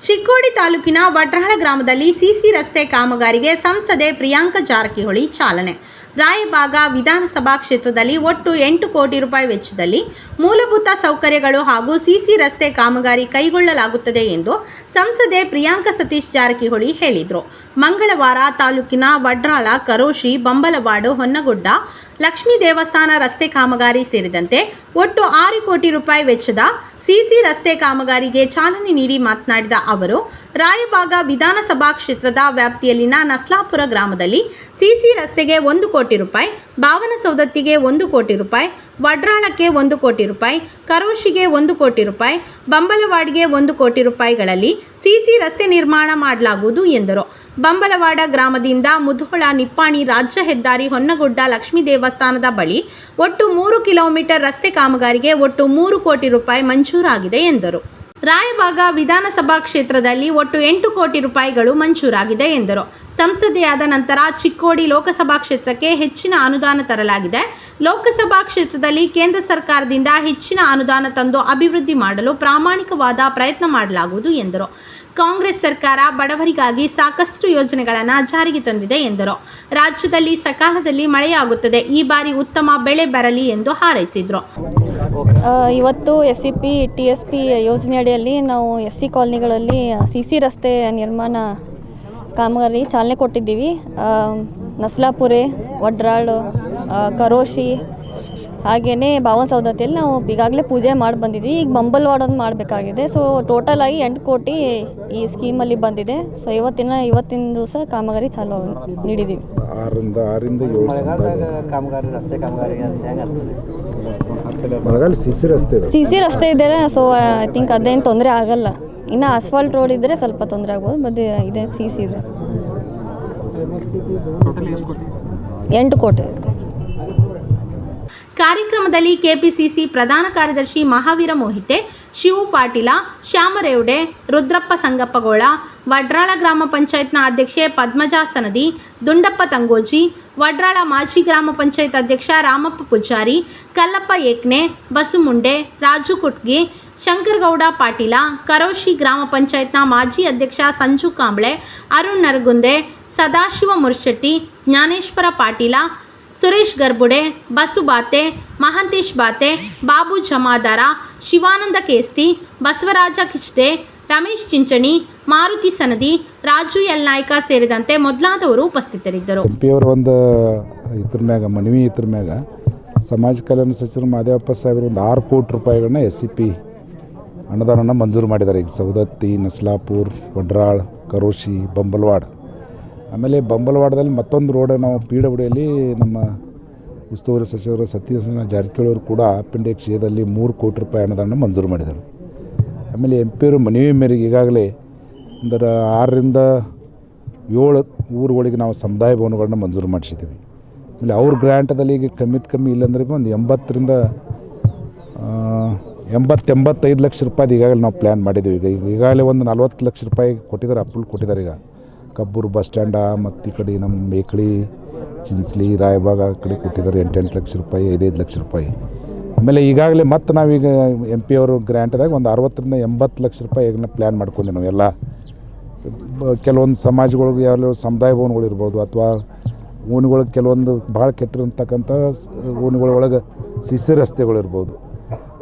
ಚಿಕ್ಕೋಡಿ ತಾಲೂಕಿನ ವಡ್ರಾಳ ಗ್ರಾಮದಲ್ಲಿ ಸಿಸಿ ರಸ್ತೆ ಕಾಮಗಾರಿಗೆ ಸಂಸದೆ ಪ್ರಿಯಾಂಕ ಜಾರಕಿಹೊಳಿ ಚಾಲನೆ. ರಾಯಬಾಗ ವಿಧಾನಸಭಾ ಕ್ಷೇತ್ರದಲ್ಲಿ ಒಟ್ಟು 8 ಕೋಟಿ ರೂಪಾಯಿ ವೆಚ್ಚದಲ್ಲಿ ಮೂಲಭೂತ ಸೌಕರ್ಯಗಳು ಹಾಗೂ ಸಿಸಿ ರಸ್ತೆ ಕಾಮಗಾರಿ ಕೈಗೊಳ್ಳಲಾಗುತ್ತದೆ ಎಂದು ಸಂಸದೆ ಪ್ರಿಯಾಂಕ ಸತೀಶ್ ಜಾರಕಿಹೊಳಿ ಹೇಳಿದರು. ಮಂಗಳವಾರ ತಾಲೂಕಿನ ವಡ್ರಾಳ, ಕರೋಶಿ, ಬಂಬಲವಾಡು, ಹೊನ್ನಗುಡ್ಡ, ಲಕ್ಷ್ಮೀ ದೇವಸ್ಥಾನ ರಸ್ತೆ ಕಾಮಗಾರಿ ಸೇರಿದಂತೆ ಒಟ್ಟು 6 ಕೋಟಿ ರೂಪಾಯಿ ವೆಚ್ಚದ ಸಿಸಿ ರಸ್ತೆ ಕಾಮಗಾರಿಗೆ ಚಾಲನೆ ನೀಡಿ ಮಾತನಾಡಿದ ಅವರು, ರಾಯಬಾಗ ವಿಧಾನಸಭಾ ಕ್ಷೇತ್ರದ ವ್ಯಾಪ್ತಿಯಲ್ಲಿನ ನಸ್ಲಾಪುರ ಗ್ರಾಮದಲ್ಲಿ ಸಿಸಿ ರಸ್ತೆಗೆ 1 ಕೋಟಿ ರೂಪಾಯಿ, ಭಾವನಸೌದತ್ತಿಗೆ 1 ಕೋಟಿ ರೂಪಾಯಿ, ವಡ್ರಾಳಕ್ಕೆ 1 ಕೋಟಿ ರೂಪಾಯಿ, ಕರೋಶಿಗೆ 1 ಕೋಟಿ ರೂಪಾಯಿ, ಬಂಬಲವಾಡಿಗೆ 1 ಕೋಟಿ ರೂಪಾಯಿಗಳಲ್ಲಿ ಸಿಸಿ ರಸ್ತೆ ನಿರ್ಮಾಣ ಮಾಡಲಾಗುವುದು ಎಂದರು. ಬಂಬಲವಾಡ ಗ್ರಾಮದಿಂದ ಮುಧೋಳ, ನಿಪ್ಪಾಣಿ ರಾಜ್ಯ ಹೆದ್ದಾರಿ ಹೊನ್ನಗುಡ್ಡ ಲಕ್ಷ್ಮೀ ದೇವಸ್ಥಾನದ ಬಳಿ ಒಟ್ಟು 3 ಕಿಲೋಮೀಟರ್ ರಸ್ತೆ ಕಾಮಗಾರಿಗೆ ಒಟ್ಟು 3 ಕೋಟಿ ರೂಪಾಯಿ ಮಂಜೂರಾಗಿದೆ ಎಂದರು. ರಾಯಬಾಗ ವಿಧಾನಸಭಾ ಕ್ಷೇತ್ರದಲ್ಲಿ ಒಟ್ಟು 8 ಕೋಟಿ ರೂಪಾಯಿಗಳು ಮಂಜೂರಾಗಿದೆ ಎಂದರು. ಸಂಸದೆಯಾದ ನಂತರ ಚಿಕ್ಕೋಡಿ ಲೋಕಸಭಾ ಕ್ಷೇತ್ರಕ್ಕೆ ಹೆಚ್ಚಿನ ಅನುದಾನ ತರಲಾಗಿದೆ. ಲೋಕಸಭಾ ಕ್ಷೇತ್ರದಲ್ಲಿ ಕೇಂದ್ರ ಸರ್ಕಾರದಿಂದ ಹೆಚ್ಚಿನ ಅನುದಾನ ತಂದು ಅಭಿವೃದ್ಧಿ ಮಾಡಲು ಪ್ರಾಮಾಣಿಕವಾದ ಪ್ರಯತ್ನ ಮಾಡಲಾಗುವುದು ಎಂದರು. ಕಾಂಗ್ರೆಸ್ ಸರ್ಕಾರ ಬಡವರಿಗಾಗಿ ಸಾಕಷ್ಟು ಯೋಜನೆಗಳನ್ನು ಜಾರಿಗೆ ತಂದಿದೆ ಎಂದರು. ರಾಜ್ಯದಲ್ಲಿ ಸಕಾಲದಲ್ಲಿ ಮಳೆಯಾಗುತ್ತದೆ, ಈ ಬಾರಿ ಉತ್ತಮ ಬೆಳೆ ಬರಲಿ ಎಂದು ಹಾರೈಸಿದರು. ಇವತ್ತು SCP TSP ಯೋಜನೆ ಅಡಿಯಲ್ಲಿ ನಾವು SC ಕಾಲನಿಗಳಲ್ಲಿ CC ರಸ್ತೆ ನಿರ್ಮಾಣ ಕಾಮಗಾರಿ ಚಾಲನೆ ಕೊಟ್ಟಿದ್ದೀವಿ. ನಸ್ಲಾಪುರೆ, ವಡ್ರಾಳ್, ಕರೋಶಿ ಹಾಗೆಯೇ ಭಾವನಸೌದತ್ತಿಯಲ್ಲಿ ನಾವು ಈಗಾಗಲೇ ಪೂಜೆ ಮಾಡಿ ಬಂದಿದ್ವಿ. ಈಗ ಬಂಬಲ್ವಾಡನ್ನು ಮಾಡಬೇಕಾಗಿದೆ. ಸೊ ಟೋಟಲ್ ಆಗಿ 8 ಕೋಟಿ ಈ ಸ್ಕೀಮಲ್ಲಿ ಬಂದಿದೆ. ಸೊ ಇವತ್ತಿನ ದಿವಸ ಕಾಮಗಾರಿ ಚಾಲು ನೀಡಿದ್ದೀವಿ. 6ರಿಂದ 7 ಕಾಮಗಾರಿ ರಸ್ತೆ ಕಾಮಗಾರಿ ಸಿಸಿ ರಸ್ತೆ ಇದೆ. ಸೊ ಐ ಥಿಂಕ್ ಅದೇನು ತೊಂದರೆ ಆಗಲ್ಲ. ಇನ್ನು ಆಸ್ಫಾಲ್ಟ್ ರೋಡ್ ಇದ್ದರೆ ಸ್ವಲ್ಪ ತೊಂದರೆ ಆಗ್ಬೋದು. ಬಟ್ ಇದೆ CC ಇದೆ. 8 ಕೋಟಿ. ಕಾರ್ಯಕ್ರಮದಲ್ಲಿ ಕೆಪಿಸಿಸಿ ಪ್ರಧಾನ ಕಾರ್ಯದರ್ಶಿ ಮಹಾವೀರ ಮೋಹಿತೆ, ಶಿವು ಪಾಟೀಲ, ಶ್ಯಾಮರೇವಡೆ, ರುದ್ರಪ್ಪ ಸಂಗಪ್ಪಗೋಳ, ವಡ್ರಾಳ ಗ್ರಾಮ ಪಂಚಾಯತ್ನ ಅಧ್ಯಕ್ಷೆ ಪದ್ಮಜಾ ಸನದಿ, ದುಂಡಪ್ಪ ತಂಗೋಜಿ, ವಡ್ರಾಳ ಮಾಜಿ ಗ್ರಾಮ ಪಂಚಾಯತ್ ಅಧ್ಯಕ್ಷ ರಾಮಪ್ಪ ಪೂಜಾರಿ, ಕಲ್ಲಪ್ಪ ಏಕ್ನೆ, ಬಸುಮುಂಡೆ, ರಾಜು ಕುಟ್ಗಿ, ಶಂಕರಗೌಡ ಪಾಟೀಲ, ಕರೋಶಿ ಗ್ರಾಮ ಪಂಚಾಯತ್ನ ಮಾಜಿ ಅಧ್ಯಕ್ಷ ಸಂಜು ಕಾಂಬ್ಳೆ, ಅರುಣ್ ನರಗುಂದೆ, ಸದಾಶಿವ ಮುರ್ಶೆಟ್ಟಿ, ಜ್ಞಾನೇಶ್ವರ ಪಾಟೀಲ, ಸುರೇಶ್ ಗರ್ಬುಡೆ, ಬಸು ಬಾತೆ, ಮಹಂತೇಶ್ ಬಾತೆ, ಬಾಬು ಜಮಾದಾರ, ಶಿವಾನಂದ ಕೇಸ್ತಿ, ಬಸವರಾಜ ಕಿಚ್ಡೆ, ರಮೇಶ್ ಚಿಂಚಣಿ, ಮಾರುತಿ ಸನದಿ, ರಾಜು ಎಲ್ ನಾಯ್ಕ ಸೇರಿದಂತೆ ಮೊದಲಾದವರು ಉಪಸ್ಥಿತರಿದ್ದರು. MP ಒಂದು ಮನವಿ ಮ್ಯಾಗ ಸಮಾಜ ಕಲ್ಯಾಣ ಸಚಿವರು ಮಾದೇವಪ್ಪ ಸಾಹೇಬರು ಒಂದು 6 ಕೋಟಿ ರೂಪಾಯಿಗಳನ್ನ SCP ಅನುದಾನವನ್ನು ಮಂಜೂರು ಮಾಡಿದ್ದಾರೆ. ಈಗ ಸೌದತ್ತಿ, ನಸ್ಲಾಪುರ್, ವಡ್ರಾಳ್, ಕರೋಶಿ, ಬಂಬಲ್ವಾಡ್, ಆಮೇಲೆ ಬಂಬಲವಾಡದಲ್ಲಿ ಮತ್ತೊಂದು ರೋಡ್ ನಾವು PWDಯಲ್ಲಿ ನಮ್ಮ ಉಸ್ತುವಾರಿ ಸಚಿವರು ಸತೀಶ್ ಜಾರಕಿಹೊಳಿ ಅವರು ಕೂಡ ಅಪೆಂಡಿಕ್ಸ್ ಎದಲ್ಲಿ 3 ಕೋಟಿ ರೂಪಾಯಿ ಅನುದಾನ ಮಂಜೂರು ಮಾಡಿದರು. ಆಮೇಲೆ MP ಮನವಿ ಮೇರೆಗೆ ಈಗಾಗಲೇ 6ರಿಂದ 7 ಊರುಗಳಿಗೆ ನಾವು ಸಮುದಾಯ ಭವನಗಳನ್ನ ಮಂಜೂರು ಮಾಡಿಸಿದ್ದೀವಿ. ಆಮೇಲೆ ಅವ್ರ ಗ್ರ್ಯಾಂಟದಲ್ಲಿ ಈಗ ಕಮ್ಮಿ ಇಲ್ಲಾಂದ್ರೆ ಒಂದು 80ರಿಂದ 85 ಲಕ್ಷ ರೂಪಾಯಿ ಈಗಾಗಲೇ ನಾವು ಪ್ಲ್ಯಾನ್ ಮಾಡಿದ್ದೀವಿ. ಈಗಾಗಲೇ ಒಂದು 40 ಲಕ್ಷ ರೂಪಾಯಿ ಕೊಟ್ಟಿದ್ದಾರೆ, ಅಪ್ರೂವ್ ಕೊಟ್ಟಿದ್ದಾರೆ. ಈಗ ಕಬ್ಬೂರು ಬಸ್ ಸ್ಟ್ಯಾಂಡ ಮತ್ತು ಈ ಕಡೆ ನಮ್ಮ ಮೇಕಳಿ, ಚಿನ್ಸ್ಲಿ, ರಾಯಬಾಗ ಆ ಕಡೆ ಕೊಟ್ಟಿದ್ದಾರೆ 8 ಲಕ್ಷ ರೂಪಾಯಿ, 5 ಲಕ್ಷ ರೂಪಾಯಿ. ಆಮೇಲೆ ಈಗಾಗಲೇ ಮತ್ತು ನಾವೀಗ MP ಅವರು ಗ್ರ್ಯಾಂಟ್ದಾಗ ಒಂದು 60ರಿಂದ 80 ಲಕ್ಷ ರೂಪಾಯಿ ಈಗ ಪ್ಲ್ಯಾನ್ ಮಾಡ್ಕೊಂಡೆ ನಾವು ಎಲ್ಲ ಕೆಲವೊಂದು ಸಮಾಜಗಳಿಗೆ ಯಾವ ಸಮುದಾಯ ಭವನಗಳಿರ್ಬೋದು ಅಥವಾ ಓಣಿಗಳಿಗೆ ಕೆಲವೊಂದು ಭಾಳ ಕೆಟ್ಟಿರ್ತಕ್ಕಂಥ ಓಣಿಗಳೊಳಗೆ CC ರಸ್ತೆಗಳಿರ್ಬೋದು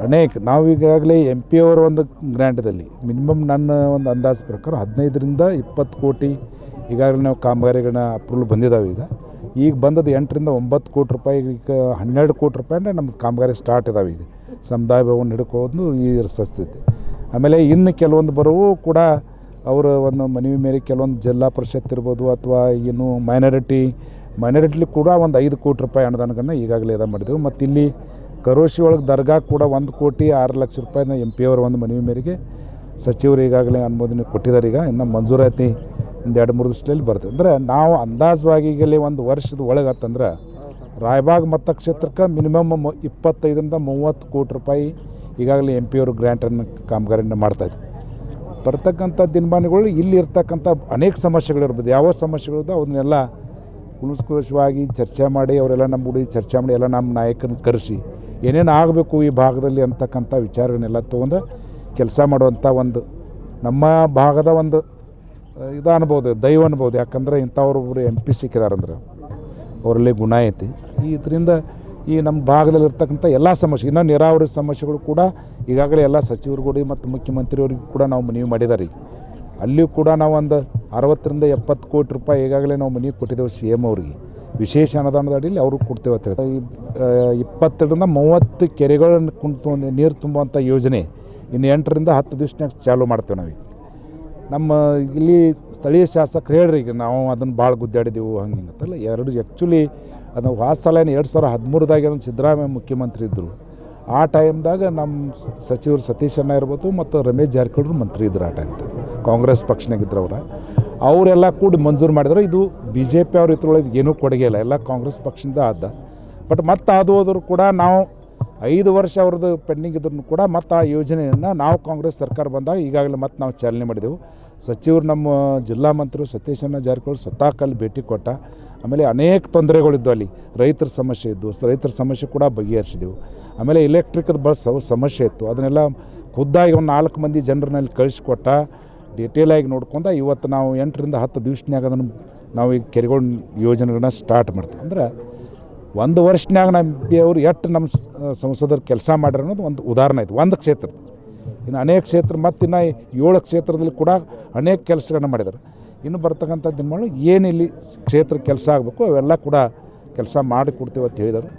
ಅನೇಕ. ನಾವು ಈಗಾಗಲೇ MP ಅವರ ಒಂದು ಗ್ರ್ಯಾಂಟದಲ್ಲಿ ಮಿನಿಮಮ್ ನನ್ನ ಒಂದು ಅಂದಾಜು ಪ್ರಕಾರ 15ರಿಂದ 20 ಕೋಟಿ ಈಗಾಗಲೇ ನಾವು ಕಾಮಗಾರಿಗಳನ್ನ ಅಪ್ರೂವಲ್ ಬಂದಿದ್ದಾವೆ. ಈಗ ಬಂದದ್ದು 8ರಿಂದ 9 ಕೋಟಿ ರೂಪಾಯಿ, ಈಗ 12 ಕೋಟಿ ರೂಪಾಯಿ ಅಂದರೆ ನಮ್ಗೆ ಕಾಮಗಾರಿ ಸ್ಟಾರ್ಟ್ ಇದ್ದಾವೆ. ಈಗ ಸಮುದಾಯ ಭವನ ಹಿಡ್ಕೋದು ಈ ಸ್ಥಿತಿ. ಆಮೇಲೆ ಇನ್ನು ಕೆಲವೊಂದು ಬರೋವು ಕೂಡ ಅವರ ಒಂದು ಮನವಿ ಮೇರೆಗೆ ಕೆಲವೊಂದು ಜಿಲ್ಲಾ ಪರಿಷತ್ ಇರ್ಬೋದು ಅಥವಾ ಏನು ಮೈನಾರಿಟಿಲಿ ಕೂಡ ಒಂದು 5 ಕೋಟಿ ರೂಪಾಯಿ ಅನುದಾನಗಳನ್ನ ಈಗಾಗಲೇ ಮಾಡಿದೆವು. ಮತ್ತು ಇಲ್ಲಿ ಕರೋಶಿ ಒಳಗೆ ದರ್ಗಾ ಕೂಡ 1 ಕೋಟಿ 6 ಲಕ್ಷ ರೂಪಾಯಿನ MP ಅವರ ಒಂದು ಮನವಿ ಮೇರೆಗೆ ಸಚಿವರು ಈಗಾಗಲೇ ಅನುಮೋದನೆ ಕೊಟ್ಟಿದ್ದಾರೆ. ಈಗ ಇನ್ನು ಮಂಜೂರಾತಿ ಒಂದು 2-3 ದಿವಸದಲ್ಲಿ ಬರ್ತದೆ. ಅಂದರೆ ನಾವು ಅಂದಾಜವಾಗಿ ಈಗಲೇ ಒಂದು ವರ್ಷದ ಒಳಗೆ ಅಂತಂದ್ರೆ ರಾಯಬಾಗ್ ಮತಕ್ಷೇತ್ರಕ್ಕೆ ಮಿನಿಮಮ್ 25ರಿಂದ 30 ಕೋಟಿ ರೂಪಾಯಿ ಈಗಾಗಲೇ MP ಅವರು ಗ್ರ್ಯಾಂಟನ್ನು ಕಾಮಗಾರಿಯನ್ನು ಮಾಡ್ತಾಯಿದ್ರು. ಬರ್ತಕ್ಕಂಥ ದಿನಮಾನಗಳು ಇಲ್ಲಿ ಇರ್ತಕ್ಕಂಥ ಅನೇಕ ಸಮಸ್ಯೆಗಳಿರ್ಬೋದು. ಯಾವ ಸಮಸ್ಯೆಗಳಿದೆ ಅದನ್ನೆಲ್ಲ ಕುಲುಸ್ಕುಲವಾಗಿ ಚರ್ಚೆ ಮಾಡಿ ಅವರೆಲ್ಲ ನಮ್ಮ ಗುಡಿ ಚರ್ಚೆ ಮಾಡಿ ಎಲ್ಲ ನಮ್ಮ ನಾಯಕರನ್ನ ಕರೆಸಿ ಏನೇನು ಆಗಬೇಕು ಈ ಭಾಗದಲ್ಲಿ ಅಂತಕ್ಕಂಥ ವಿಚಾರಗಳನ್ನೆಲ್ಲ ತೊಗೊಂಡು ಕೆಲಸ ಮಾಡುವಂಥ ಒಂದು ನಮ್ಮ ಭಾಗದ ಒಂದು ಇದು ಅನ್ಬೋದು, ದೈವ ಅನ್ಬೋದು. ಯಾಕಂದರೆ ಇಂಥವ್ರು ಒಬ್ಬರು MP ಸಿಕ್ಕಿದಾರಂದ್ರೆ ಅವರಲ್ಲಿ ಗುಣ ಐತಿ. ಇದರಿಂದ ಈ ನಮ್ಮ ಭಾಗದಲ್ಲಿರ್ತಕ್ಕಂಥ ಎಲ್ಲ ಸಮಸ್ಯೆ, ಇನ್ನೂ ನೀರಾವರಿ ಸಮಸ್ಯೆಗಳು ಕೂಡ ಈಗಾಗಲೇ ಎಲ್ಲ ಸಚಿವರುಗಳು ಮತ್ತು ಮುಖ್ಯಮಂತ್ರಿಯವ್ರಿಗೆ ಕೂಡ ನಾವು ಮನವಿ ಮಾಡಿದ್ದಾರೆ. ಅಲ್ಲಿಯೂ ಕೂಡ ನಾವು ಒಂದು 60 ರಿಂದ 70 ಕೋಟಿ ರೂಪಾಯಿ ಈಗಾಗಲೇ ನಾವು ಮನವಿ ಕೊಟ್ಟಿದ್ದೇವೆ CM ಅವ್ರಿಗೆ. ವಿಶೇಷ ಅನುದಾನದ ಅಡಿಯಲ್ಲಿ ಅವ್ರಿಗೆ ಕೊಡ್ತೇವೆ ಅಂತ ಹೇಳ್ತಾರೆ. 20 ರಿಂದ 30 ಕೆರೆಗಳನ್ನು ಕುಂತು ನೀರು ತುಂಬುವಂಥ ಯೋಜನೆ ಇನ್ನು 8 ರಿಂದ 10 ದಿವಸನಾಗ ಚಾಲೂ ಮಾಡ್ತೇವೆ ನಾವೀಗ. ನಮ್ಮ ಇಲ್ಲಿ ಸ್ಥಳೀಯ ಶಾಸಕರು ಹೇಳ್ರಿ, ಈಗ ನಾವು ಅದನ್ನು ಭಾಳ ಗುದ್ದಾಡಿದೆವು ಹಂಗೆ ಹಿಂಗತ್ತಲ್ಲ. ಆ್ಯಕ್ಚುಲಿ ಅದು ಸಲ 2013ದಾಗ ಸಿದ್ದರಾಮಯ್ಯ ಮುಖ್ಯಮಂತ್ರಿ ಇದ್ದರು. ಆ ಟೈಮ್ದಾಗ ನಮ್ಮ ಸಚಿವರು ಸತೀಶ್ ಅಣ್ಣ ಇರ್ಬೋದು ಮತ್ತು ರಮೇಶ್ ಜಾರಕಿಹೊಳಿ ಮಂತ್ರಿ ಇದ್ರು. ಆ ಟೈಮ್ದಾಗ ಕಾಂಗ್ರೆಸ್ ಪಕ್ಷನಾಗಿದ್ದರು ಅವರೆಲ್ಲ ಕೂಡ ಮಂಜೂರು ಮಾಡಿದ್ರು. ಇದು BJP ಅವ್ರ ಇದ್ರೊಳಗೆ ಏನೂ ಕೊಡುಗೆ ಇಲ್ಲ, ಎಲ್ಲ ಕಾಂಗ್ರೆಸ್ ಪಕ್ಷದಿಂದ ಆದ. ಬಟ್ ಮತ್ತು ಅದು ಹೋದ್ರು ಕೂಡ ನಾವು 5 ವರ್ಷ ಅವ್ರದ್ದು ಪೆಂಡಿಂಗ್ ಇದ್ರೂ ಕೂಡ ಮತ್ತು ಆ ಯೋಜನೆಯನ್ನು ನಾವು ಕಾಂಗ್ರೆಸ್ ಸರ್ಕಾರ ಬಂದಾಗ ಈಗಾಗಲೇ ಮತ್ತು ನಾವು ಚಾಲನೆ ಮಾಡಿದೆವು. ಸಚಿವರು ನಮ್ಮ ಜಿಲ್ಲಾ ಮಂತ್ರಿ ಸತೀಶ್ ಅಣ್ಣ ಜಾರಕಿಹೊಳಿ ಸ್ವತಃ ಭೇಟಿ ಕೊಟ್ಟ. ಆಮೇಲೆ ಅನೇಕ ತೊಂದರೆಗಳಿದ್ದು, ಅಲ್ಲಿ ರೈತರ ಸಮಸ್ಯೆ ಇದ್ದು, ರೈತರ ಸಮಸ್ಯೆ ಕೂಡ ಬಗೆಹರಿಸಿದೆವು. ಆಮೇಲೆ ಎಲೆಕ್ಟ್ರಿಕದ ಬಸ್ ಸಮಸ್ಯೆ ಇತ್ತು, ಅದನ್ನೆಲ್ಲ ಖುದ್ದಾಗಿ ಒಂದು 4 ಮಂದಿ ಜನರನ್ನಲ್ಲಿ ಕಳಿಸ್ಕೊಟ್ಟ. ಡೀಟೇಲಾಗಿ ನೋಡ್ಕೊಂಡು ಇವತ್ತು ನಾವು 8 ರಿಂದ 10 ದಿವಸನಾಗ ಅದನ್ನು ನಾವು ಈ ಕೆರೆಗಳ ಯೋಜನೆಗಳನ್ನ ಸ್ಟಾರ್ಟ್ ಮಾಡ್ತೀವಿ. ಅಂದ್ರೆ 1 ವರ್ಷನಾಗ ನಮ್ಮ ಅವರು ಎಷ್ಟು ನಮ್ಮ ಸಂಸದರು ಕೆಲಸ ಮಾಡ್ಯಾರ ಅನ್ನೋದು ಒಂದು ಉದಾಹರಣೆ ಐತೆ ಒಂದು ಕ್ಷೇತ್ರ. ಇನ್ನು ಅನೇಕ ಕ್ಷೇತ್ರ ಮತ್ತು ಇನ್ನು 7 ಕ್ಷೇತ್ರದಲ್ಲಿ ಕೂಡ ಅನೇಕ ಕೆಲಸಗಳನ್ನ ಮಾಡಿದ್ದಾರೆ. ಇನ್ನು ಬರ್ತಕ್ಕಂಥ ದಿನಗಳು ಏನಿಲ್ಲಿ ಕ್ಷೇತ್ರ ಕೆಲಸ ಆಗಬೇಕು ಅವೆಲ್ಲ ಕೂಡ ಕೆಲಸ ಮಾಡಿ ಕೊಡ್ತೇವೆ ಅಂತ ಹೇಳಿದರು.